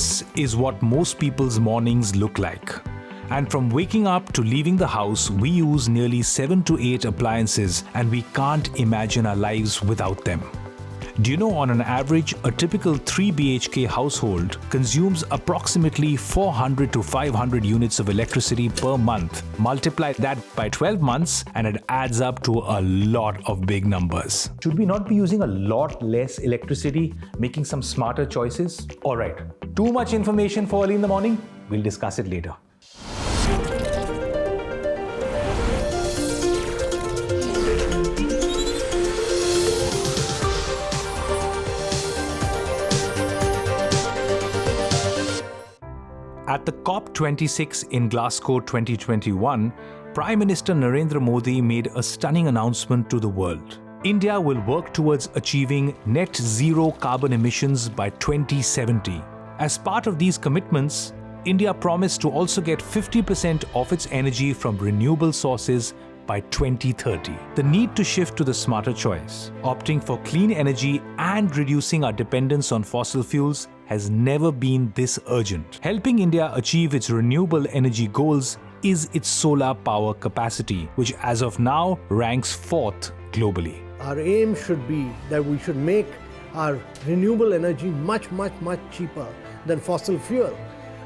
This is what most people's mornings look like. And from waking up to leaving the house, we use nearly 7 to 8 appliances, and we can't imagine our lives without them. Do you know, on an average, a typical 3 BHK household consumes approximately 400 to 500 units of electricity per month. Multiply that by 12 months and it adds up to a lot of big numbers. Should we not be using a lot less electricity, making some smarter choices? Alright, too much information for early in the morning? We'll discuss it later. At the COP26 in Glasgow 2021, Prime Minister Narendra Modi made a stunning announcement to the world. India will work towards achieving net zero carbon emissions by 2070. As part of these commitments, India promised to also get 50% of its energy from renewable sources by 2030. The need to shift to the smarter choice, opting for clean energy and reducing our dependence on fossil fuels, has never been this urgent. Helping India achieve its renewable energy goals is its solar power capacity, which as of now ranks 4th globally. Our aim should be that we should make our renewable energy much cheaper than fossil fuel.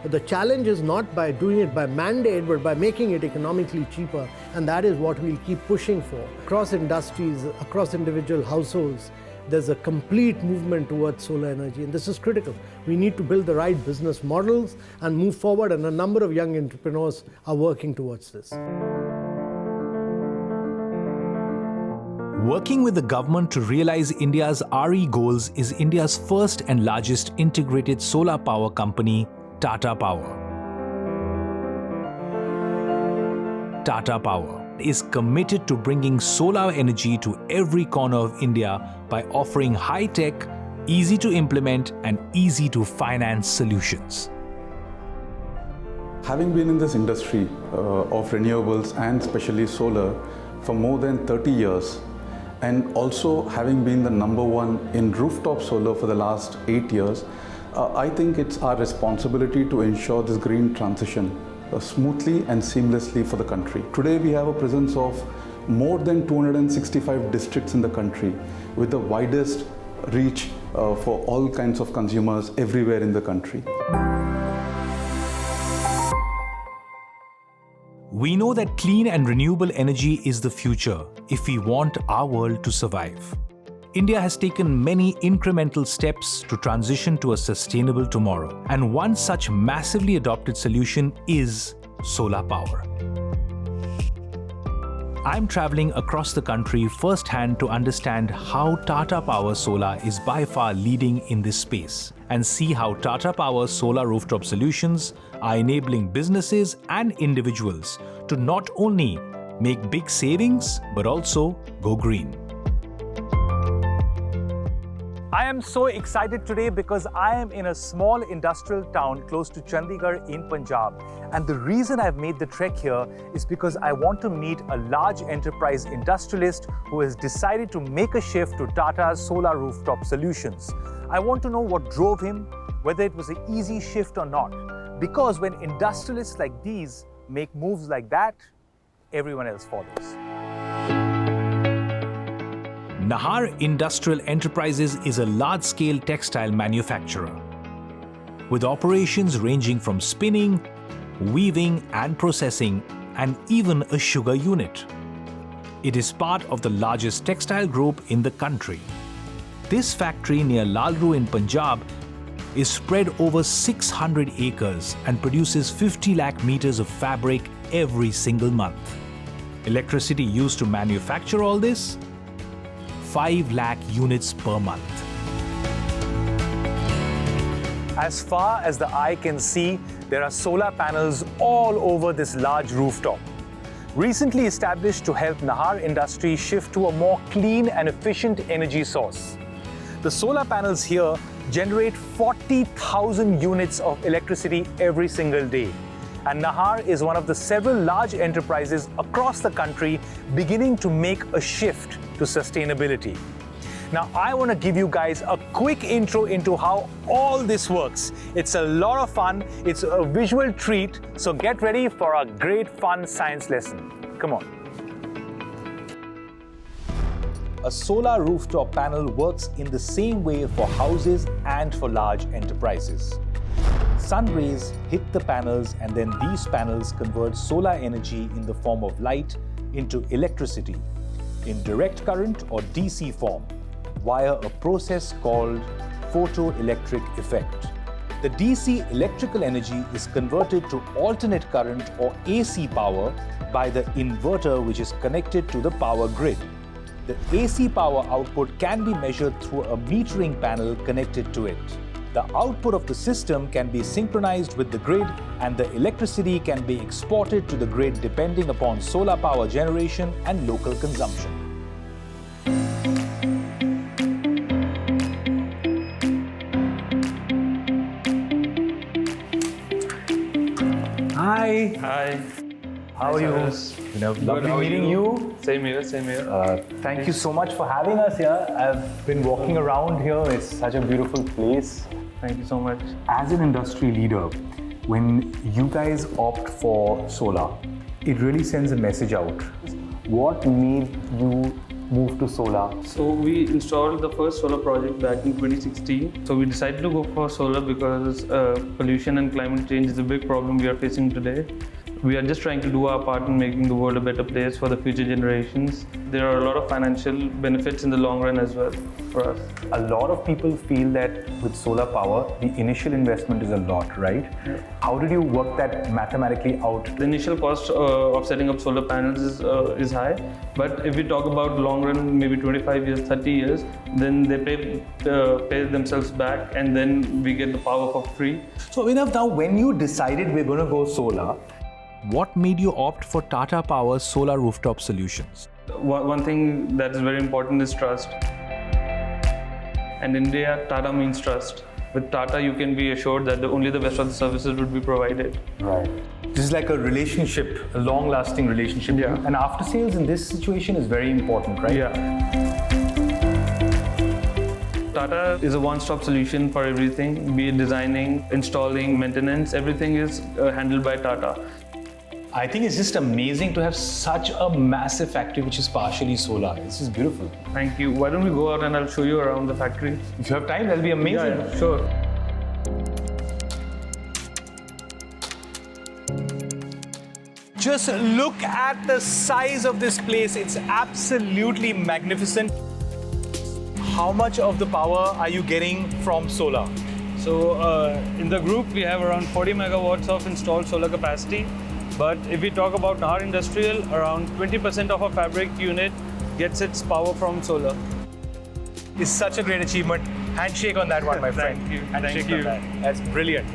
But the challenge is not by doing it by mandate, but by making it economically cheaper, and that is what we'll keep pushing for. Across industries, across individual households, there's a complete movement towards solar energy, and this is critical. We need to build the right business models and move forward, and a number of young entrepreneurs are working towards this. Working with the government to realize India's RE goals is India's first and largest integrated solar power company, Tata Power. Tata Power is committed to bringing solar energy to every corner of India by offering high-tech, easy-to-implement and easy-to-finance solutions. Having been in this industry of renewables and especially solar for more than 30 years, and also having been the #1 in rooftop solar for the last 8 years, I think it's our responsibility to ensure this green transition smoothly and seamlessly for the country. Today we have a presence of more than 265 districts in the country with the widest reach for all kinds of consumers everywhere in the country. We know that clean and renewable energy is the future if we want our world to survive. India has taken many incremental steps to transition to a sustainable tomorrow, and one such massively adopted solution is solar power. I'm traveling across the country firsthand to understand how Tata Power Solar is by far leading in this space, and see how Tata Power Solar Rooftop solutions are enabling businesses and individuals to not only make big savings but also go green. I am so excited today because I am in a small industrial town close to Chandigarh in Punjab. And the reason I've made the trek here is because I want to meet a large enterprise industrialist who has decided to make a shift to Tata's solar rooftop solutions. I want to know what drove him, whether it was an easy shift or not. Because when industrialists like these make moves like that, everyone else follows. Nahar Industrial Enterprises is a large-scale textile manufacturer with operations ranging from spinning, weaving and processing, and even a sugar unit. It is part of the largest textile group in the country. This factory near Lalru in Punjab is spread over 600 acres and produces 50 lakh meters of fabric every single month. Electricity used to manufacture all this? 5 lakh units per month. As far as the eye can see, there are solar panels all over this large rooftop. Recently established to help Nahar industry shift to a more clean and efficient energy source. The solar panels here generate 40,000 units of electricity every single day. And Nahar is one of the several large enterprises across the country beginning to make a shift to sustainability. Now, I want to give you guys a quick intro into how all this works. It's a lot of fun, it's a visual treat, so get ready for a great fun science lesson. Come on. A solar rooftop panel works in the same way for houses and for large enterprises. Sun rays hit the panels, and then these panels convert solar energy in the form of light into electricity in direct current or DC form via a process called photoelectric effect. The DC electrical energy is converted to alternate current or AC power by the inverter, which is connected to the power grid. The AC power output can be measured through a metering panel connected to it. The output of the system can be synchronized with the grid, and the electricity can be exported to the grid depending upon solar power generation and local consumption. Hi. Hi. How are you? Lovely meeting you. Same here, same here. Thank you so much for having us here. I've been walking around here. It's such a beautiful place. Thank you so much. As an industry leader, when you guys opt for solar, it really sends a message out. What made you move to solar? So we installed the first solar project back in 2016. So we decided to go for solar because pollution and climate change is a big problem we are facing today. We are just trying to do our part in making the world a better place for the future generations. There are a lot of financial benefits in the long run as well for us. A lot of people feel that with solar power, the initial investment is a lot, right? Yeah. How did you work that mathematically out? The initial cost of setting up solar panels is high, but if we talk about long run, maybe 25 years, 30 years, then they pay themselves back, and then we get the power for free. So Abhinav, now when you decided we're going to go solar, what made you opt for Tata Power Solar Rooftop Solutions? One thing that is very important is trust. And in India, Tata means trust. With Tata, you can be assured that only the best of the services would be provided. Right. This is like a relationship, a long-lasting relationship. Yeah. And after sales in this situation is very important, right? Yeah. Tata is a one-stop solution for everything, be it designing, installing, maintenance, everything is handled by Tata. I think it's just amazing to have such a massive factory which is partially solar. This is beautiful. Thank you. Why don't we go out and I'll show you around the factory? If you have time, that'll be amazing. Yeah, sure. Just look at the size of this place. It's absolutely magnificent. How much of the power are you getting from solar? So in the group, we have around 40 megawatts of installed solar capacity. But if we talk about Nahar Industrial, around 20% of our fabric unit gets its power from solar. It's such a great achievement. Handshake on that one, my friend. Thank you. Handshake Thank you. on that. That's brilliant.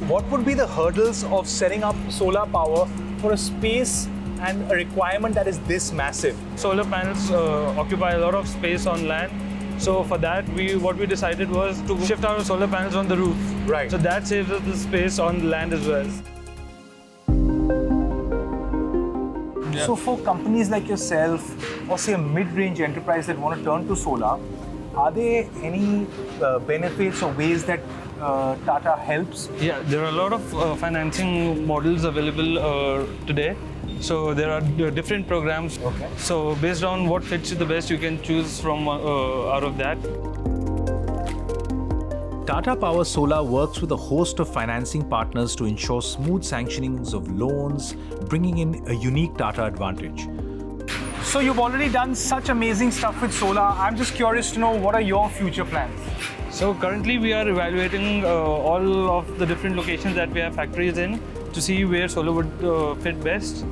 What would be the hurdles of setting up solar power for a space and a requirement that is this massive? Solar panels occupy a lot of space on land. So for that, what we decided was to shift our solar panels on the roof. Right. So that saves us the space on the land as well. So for companies like yourself, or say a mid-range enterprise that want to turn to solar, are there any benefits or ways that Tata helps? Yeah, there are a lot of financing models available today. So there are different programs. Okay. So based on what fits you the best, you can choose from out of that. Tata Power Solar works with a host of financing partners to ensure smooth sanctionings of loans, bringing in a unique Tata advantage. So you've already done such amazing stuff with solar. I'm just curious to know, what are your future plans? So currently we are evaluating all of the different locations that we have factories in to see where solar would fit best.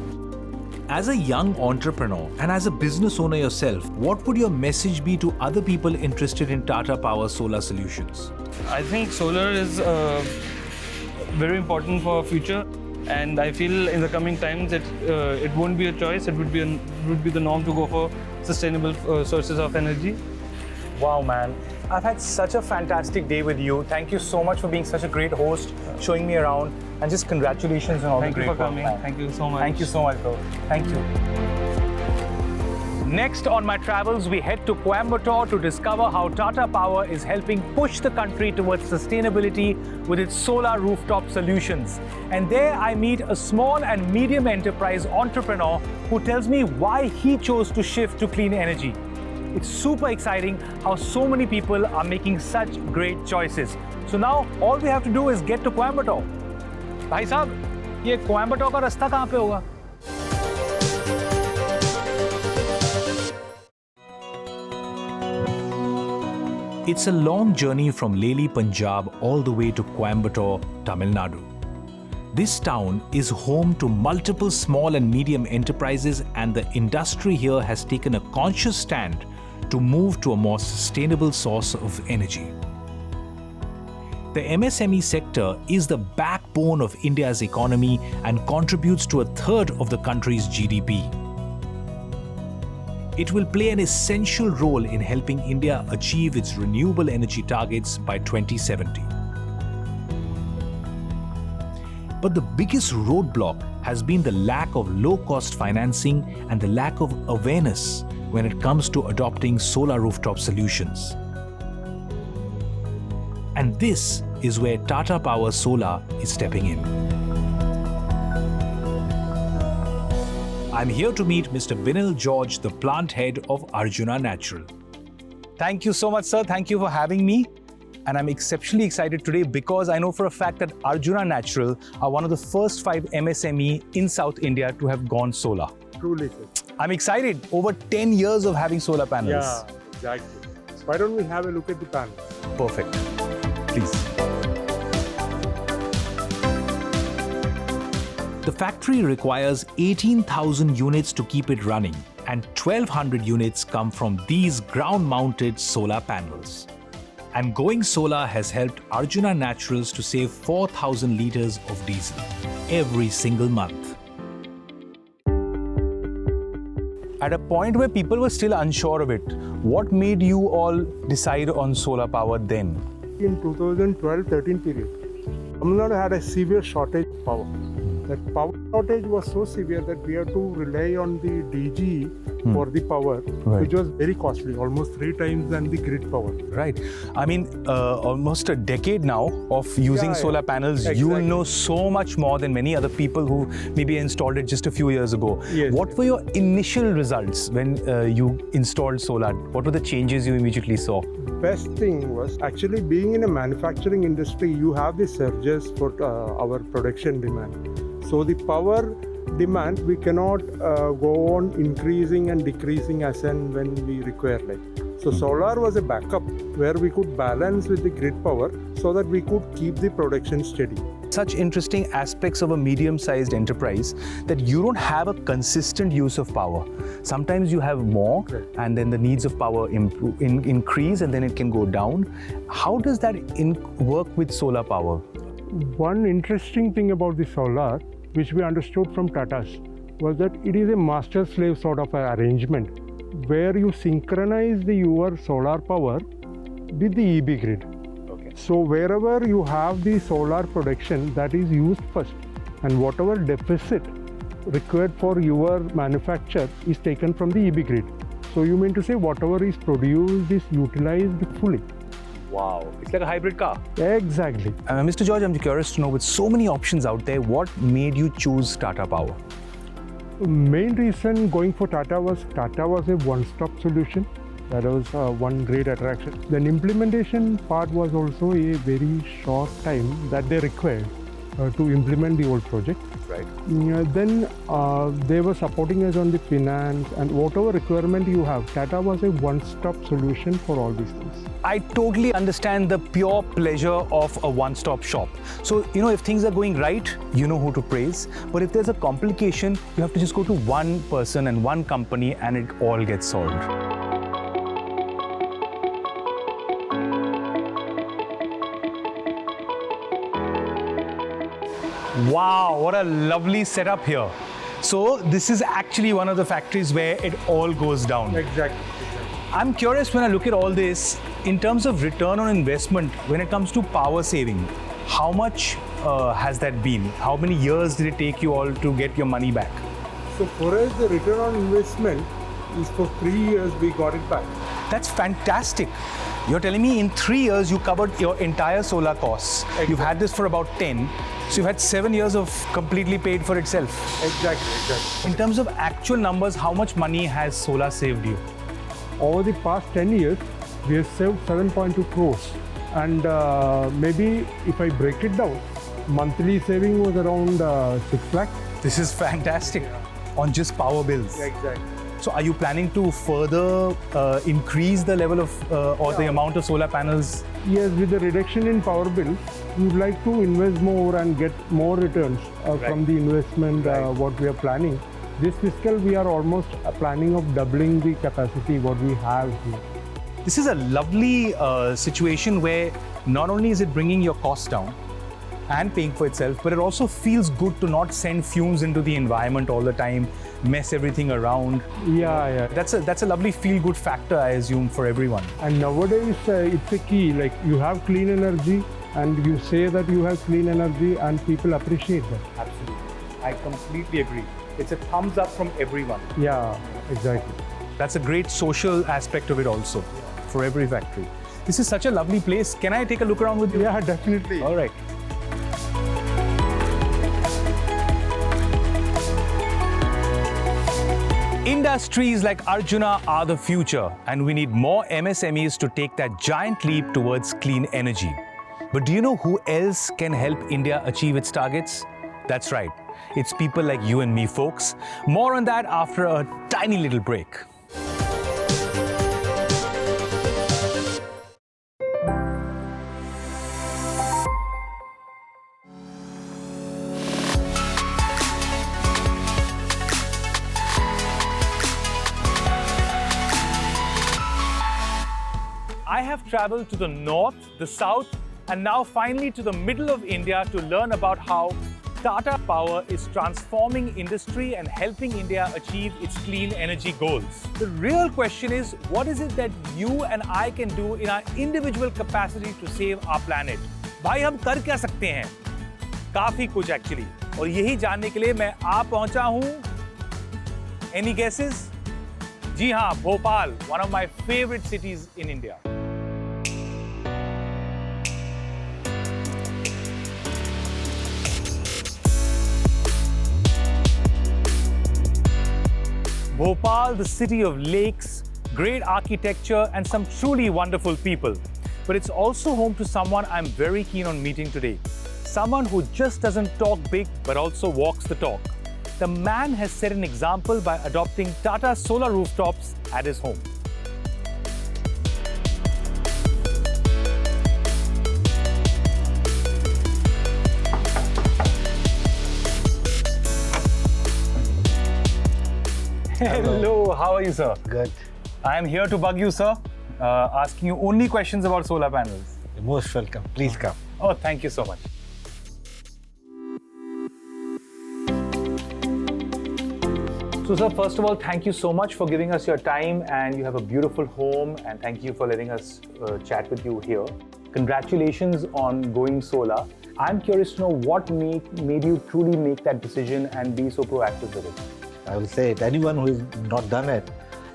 As a young entrepreneur and as a business owner yourself, what would your message be to other people interested in Tata Power Solar Solutions? I think solar is very important for our future, and I feel in the coming times it won't be a choice. It would be the norm to go for sustainable sources of energy. Wow, man. I've had such a fantastic day with you. Thank you so much for being such a great host, showing me around, and just congratulations on all the great work. Thank you for coming. Thank you so much. Thank you so much, bro. Thank you. Next on my travels, we head to Coimbatore to discover how Tata Power is helping push the country towards sustainability with its solar rooftop solutions. And there I meet a small and medium enterprise entrepreneur who tells me why he chose to shift to clean energy. It's super exciting how so many people are making such great choices. So now all we have to do is get to Coimbatore. भाई साहब, ये कोयम्बटोर का रास्ता कहाँ पे होगा? It's a long journey from Leli, Punjab all the way to Coimbatore, Tamil Nadu. This town is home to multiple small and medium enterprises, and the industry here has taken a conscious stand to move to a more sustainable source of energy. The MSME sector is the backbone of India's economy and contributes to a third of the country's GDP. It will play an essential role in helping India achieve its renewable energy targets by 2070. But the biggest roadblock has been the lack of low-cost financing and the lack of awareness when it comes to adopting solar rooftop solutions. And this is where Tata Power Solar is stepping in. I'm here to meet Mr. Binil George, the plant head of Arjuna Natural. Thank you so much, sir. Thank you for having me. And I'm exceptionally excited today because I know for a fact that Arjuna Natural are one of the first 5 MSME in South India to have gone solar. Truly, sir. I'm excited. Over 10 years of having solar panels. Yeah, exactly. So why don't we have a look at the panels? Perfect. Please. The factory requires 18,000 units to keep it running, and 1,200 units come from these ground-mounted solar panels. And going solar has helped Arjuna Naturals to save 4,000 litres of diesel every single month. At a point where people were still unsure of it, what made you all decide on solar power then? In 2012-13 period, Tamil Nadu had a severe shortage of power. That power shortage was so severe that we had to rely on the DG for the power, which was very costly, almost 3 times than the grid power. Right. I mean, almost a decade now of using solar panels, Exactly. you know so much more than many other people who maybe installed it just a few years ago. Yes. What were your initial results when you installed solar? What were the changes you immediately saw? Best thing was actually being in a manufacturing industry, you have the surges for our production demand. So the power demand, we cannot go on increasing and decreasing as and when we require light. So solar was a backup where we could balance with the grid power so that we could keep the production steady. Such interesting aspects of a medium-sized enterprise that you don't have a consistent use of power. Sometimes you have more and then the needs of power increase and then it can go down. How does that work with solar power? One interesting thing about the solar, which we understood from Tata's, was that it is a master-slave sort of arrangement where you synchronize your solar power with the EB grid. Okay. So wherever you have the solar production, that is used first, and whatever deficit required for your manufacture is taken from the EB grid. So you mean to say whatever is produced is utilized fully. Wow, it's like a hybrid car. Exactly. Mr. George, I'm curious to know, with so many options out there, what made you choose Tata Power? Main reason going for Tata was a one-stop solution. That was one great attraction. Then implementation part was also a very short time that they required to implement the whole project. Right. Then they were supporting us on the finance and whatever requirement you have. Tata was a one-stop solution for all these things. I totally understand the pure pleasure of a one-stop shop. So, if things are going right, you know who to praise. But if there's a complication, you have to just go to one person and one company and it all gets solved. Wow, what a lovely setup here. So this is actually one of the factories where it all goes down. Exactly. I'm curious, when I look at all this, in terms of return on investment, when it comes to power saving, how much has that been? How many years did it take you all to get your money back? So for us, the return on investment is for 3 years we got it back. That's fantastic. You're telling me in 3 years you covered your entire solar costs. Exactly. You've had this for about 10. So you've had 7 years of completely paid for itself. Exactly. In terms of actual numbers, how much money has solar saved you? Over the past 10 years, we have saved 7.2 crores. And maybe if I break it down, monthly saving was around 6 lakhs. This is fantastic on just power bills. Exactly. So are you planning to further increase the level of or the amount of solar panels? Yes, with the reduction in power bill, we would like to invest more and get more returns from the investment what we are planning. This fiscal, we are almost planning of doubling the capacity what we have here. This is a lovely situation where not only is it bringing your costs down and paying for itself, but it also feels good to not send fumes into the environment all the time, mess everything around. Yeah. That's a lovely feel-good factor, I assume, for everyone. And nowadays, it's a key, like you have clean energy and you say that you have clean energy and people appreciate that. Absolutely. I completely agree. It's a thumbs up from everyone. Yeah, exactly. That's a great social aspect of it also, for every factory. This is such a lovely place. Can I take a look around with you? Yeah, definitely. All right. Industries like Arjuna are the future, and we need more MSMEs to take that giant leap towards clean energy. But do you know who else can help India achieve its targets? That's right. It's people like you and me, folks. More on that after a tiny little break. I have traveled to the north, the south, and now finally to the middle of India to learn about how Tata Power is transforming industry and helping India achieve its clean energy goals. The real question is, what is it that you and I can do in our individual capacity to save our planet? भाई हम कर क्या सकते हैं? काफी कुछ actually. और यही जानने के लिए मैं आ पहुंचा हूं. Any guesses? जी हाँ, Bhopal, one of my favorite cities in India. Bhopal, the city of lakes, great architecture, and some truly wonderful people. But it's also home to someone I'm very keen on meeting today. Someone who just doesn't talk big, but also walks the talk. The man has set an example by adopting Tata Solar Rooftops at his home. Hello, how are you, sir? Good. I am here to bug you, sir, asking you only questions about solar panels. You're most welcome. Please come. Oh, thank you so much. So, sir, first of all, thank you so much for giving us your time, and you have a beautiful home, and thank you for letting us chat with you here. Congratulations on going solar. I'm curious to know what made you truly make that decision and be so proactive with it. I will say it. Anyone who has not done it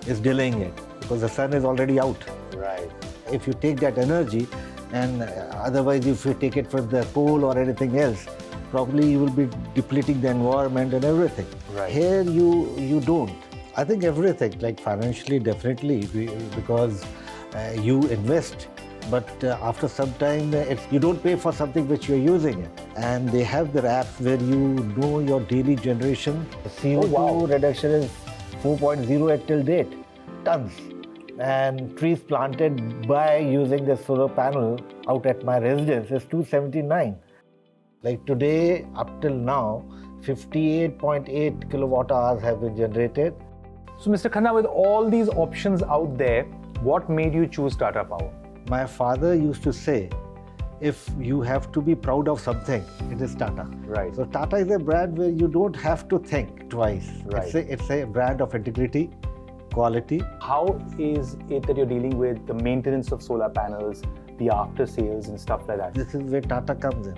is delaying it because the sun is already out. Right. If you take that energy and otherwise if you take it from the coal or anything else, probably you will be depleting the environment and everything. Right. Here you don't. I think everything, like financially definitely because you invest. But after some time, you don't pay for something which you're using it. And they have their apps where you know your daily generation. The CO2 reduction is 4.08 till date, tons. And trees planted by using the solar panel out at my residence is 279. Like today, up till now, 58.8 kilowatt hours have been generated. So, Mr. Khanna, with all these options out there, what made you choose Tata Power? My father used to say, if you have to be proud of something, it is Tata. Right. So Tata is a brand where you don't have to think twice. Right. It's a brand of integrity, quality. How is it that you're dealing with the maintenance of solar panels, the after sales and stuff like that? This is where Tata comes in.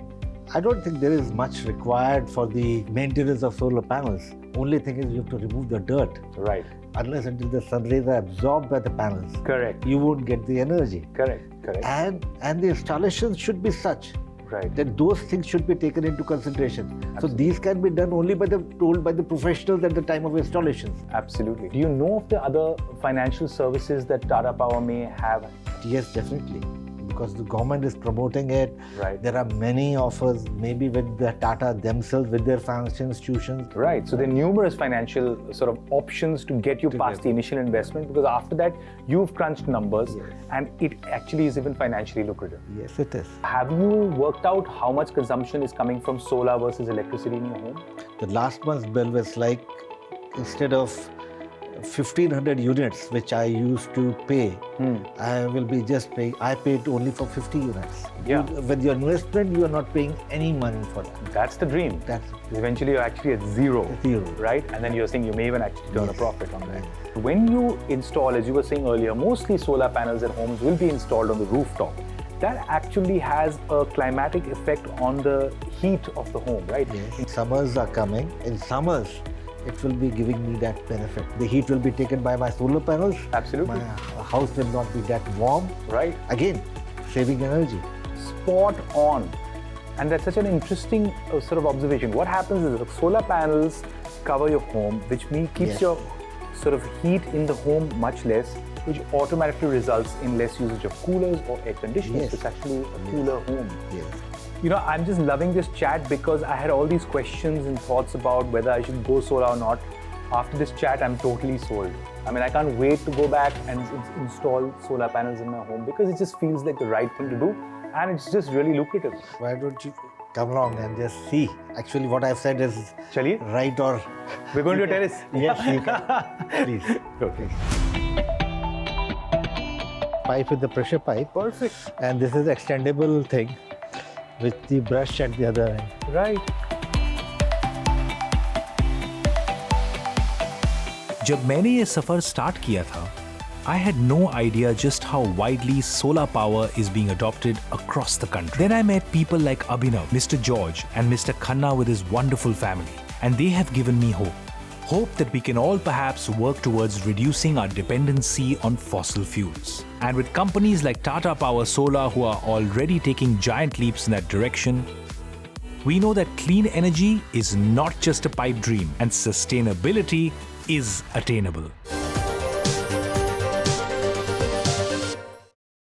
I don't think there is much required for the maintenance of solar panels. Only thing is you have to remove the dirt. Right. Unless until the sun rays are absorbed by the panels, Correct. you won't get the energy. Correct. Correct. And the installations should be such Right. that those things should be taken into consideration. So these can be done only told by the professionals at the time of installations. Absolutely. Do you know of the other financial services that Tata Power may have? Yes, definitely. Because the government is promoting it. Right. There are many offers, maybe with the Tata themselves, with their financial institutions. Right. So there are numerous financial sort of options to get you past the initial investment, because after that you've crunched numbers and it actually is even financially lucrative. Yes, it is. Have you worked out how much consumption is coming from solar versus electricity in your home? The last month's bill was like, instead of 1,500 units, which I used to pay, I will be just paying, I paid only for 50 units. Yeah. With your investment, you are not paying any money for that. That's the dream. That's Eventually you're actually at zero. Zero. Right? And then you're saying you may even actually turn a Yes. profit on that. When you install, as you were saying earlier, mostly solar panels at homes will be installed on the rooftop. That actually has a climatic effect on the heat of the home, right? Yes. Summers are coming. In summers, it will be giving me that benefit. The heat will be taken by my solar panels. Absolutely. My house will not be that warm. Right. Again, saving energy. Spot on. And that's such an interesting sort of observation. What happens is the solar panels cover your home, which keeps Yes. your sort of heat in the home much less, which automatically results in less usage of coolers or air conditioners. Yes. It's actually a cooler home. Yes. You know, I'm just loving this chat because I had all these questions and thoughts about whether I should go solar or not. After this chat, I'm totally sold. I mean, I can't wait to go back and install solar panels in my home because it just feels like the right thing to do and it's just really lucrative. Why don't you come along and just see? Actually, what I've said is Chaliye? right or... We're going to a terrace. Yes, you can. Please. Okay. Pipe with the pressure pipe. Perfect. And this is extendable thing with the brush at the other end. Right. जब मैंने ये सफर start किया था, I had no idea just how widely solar power is being adopted across the country. Then I met people like Abhinav, Mr. George, and Mr. Khanna with his wonderful family, and they have given me hope. Hope that we can all perhaps work towards reducing our dependency on fossil fuels. And with companies like Tata Power Solar who are already taking giant leaps in that direction, we know that clean energy is not just a pipe dream and sustainability is attainable.